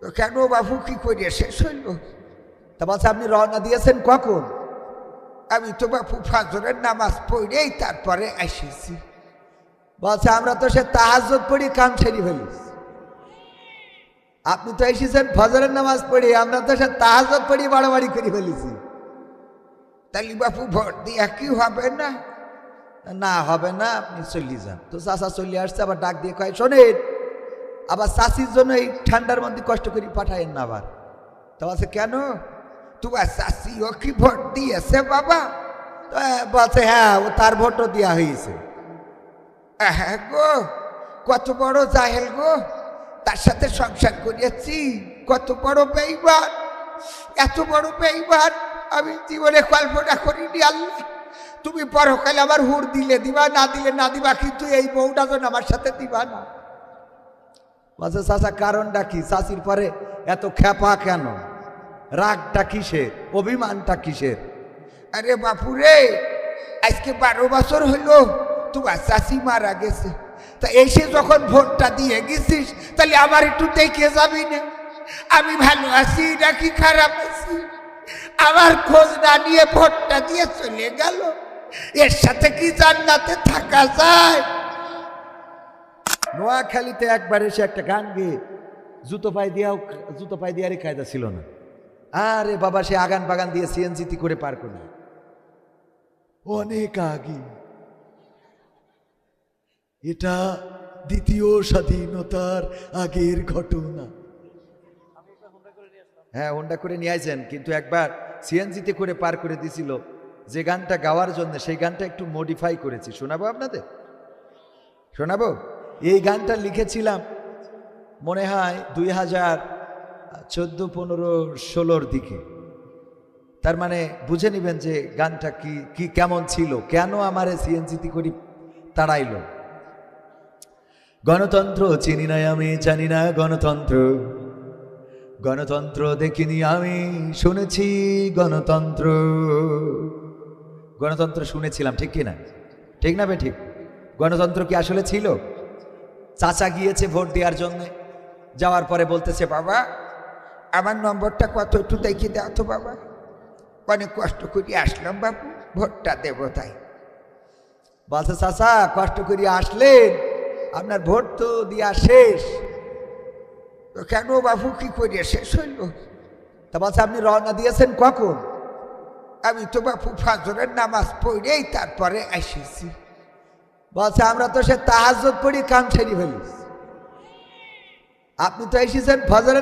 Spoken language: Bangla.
তো কেন বাবু কি করে শেষ হইল? তা বলছে আপনি রওনা দিয়েছেন কখন? আমি তো বাবু ফজরের নামাজ পড়েই তারপরে এসেছি। বলছে আমরা তো সে তাহাজ্জুদ পড়ি কাম ছেড়ে ফেলেছি। আপনি তো এসেছেন ফজরের নামাজ পড়ি, আমরা তো সে তাহাজ্জুদ পড়ি বাড়াবাড়ি করে ফেলেছি। তাহলে বাপু ভোট দিয়া কি হবে না? না হবে না, আপনি চলে যান। তো চাষা চলে আসছে, আবার ডাক দিয়ে কয় শোনেন, আবার চাষির জন্য এই ঠান্ডার মধ্যে কষ্ট করে পাঠায়েন না আবার। তো বলছে কেন? তোমার চাষি ও কি ভোট দিয়েছে বাবা? বলছে হ্যাঁ, ও তার ভোটও দেওয়া হয়েছে। হ্যাঁ গো, কত বড় জাহেল গো, তার সাথে সংসার করিয়েছি, কত বড় বেঈমান, এত বড় বেঈমান আমি জীবনে কল্পনা করিনি। আল্লাহ, তুমি পরকালে আমার হুর দিলে দিবা, না দিলে না দিবা, কিন্তু এই বউটা যেন আমার সাথে দিবা না। বলছে চাচা কারণটা কি? চাচির পরে এত খেপা কেন? রাগটা কিসের? অভিমানটা কিসের? আরে বাপুরে, আজকে 12 বছর হইল তোমার চাচি মারা গেছে, তা এসে যখন ভোটটা দিয়ে গেছিস তাহলে আমার একটু দেখে যাবি না আমি ভালো আছি নাকি খারাপ আছি? আমার খোঁজ না নিয়ে ভোটটা দিয়ে চলে গেল। এর সাথে কি জান্নাতে থাকা যায়? নোয়াখালীতে একবার এসে একটা গান গেয়ে জুতো পায়ে দিয়ে কায়দা ছিল না। আরে বাবা, সে আগান বাগান দিয়ে সিএনজিতে করে পার করল অনেক আগে। এটা দ্বিতীয় স্বাধীনতার আগের ঘটনা। হ্যাঁ, হোন্ডা করে নিয়ে আসেন, কিন্তু একবার সিএনজিতে করে পার করে দিছিল। যে গানটা গাওয়ার জন্য সেই গানটা একটু মডিফাই করেছি, শোনাবো আপনাদের? শোনাবো? এই গানটা লিখেছিলাম মনে হয় 2014, 15, 16 দিকে। তার মানে বুঝে নিবেন যে গানটা কি কেমন ছিল, কেন আমার সিএনজিতে করে তাড়াইল। গণতন্ত্র চিনি না আমি, জানি না গণতন্ত্র, গণতন্ত্র দেখিনি আমি, শুনেছি গণতন্ত্র। গণতন্ত্র শুনেছিলাম, ঠিক কিনা? ঠিক না বে ঠিক? গণতন্ত্র কি আসলে ছিল? চাচা গিয়েছে ভোট দেওয়ার জন্য, যাওয়ার পরে বলতেছে বাবা আমার নম্বরটা কত একটু দেখে দাও তো বাবা। অনেক কষ্ট করে আসলাম বাবু, ভোটটা দেবো তাই। বলছে চাচা কষ্ট করে আসলেন, আপনার ভোট তো দেওয়া শেষ। তো কেন বাবু কি করে শেষ হইল? তা বলছে আপনি রওনা দিয়েছেন কখন? আমি তো বাবু ফজরের নামাজ পড়েই তারপরে এসেছি। বলছে আমরা তো সে তাহাজ্জুদ পড়ি কাম ছেড়ে ফেলেছি। আপনি তো এসেছেন ফজরের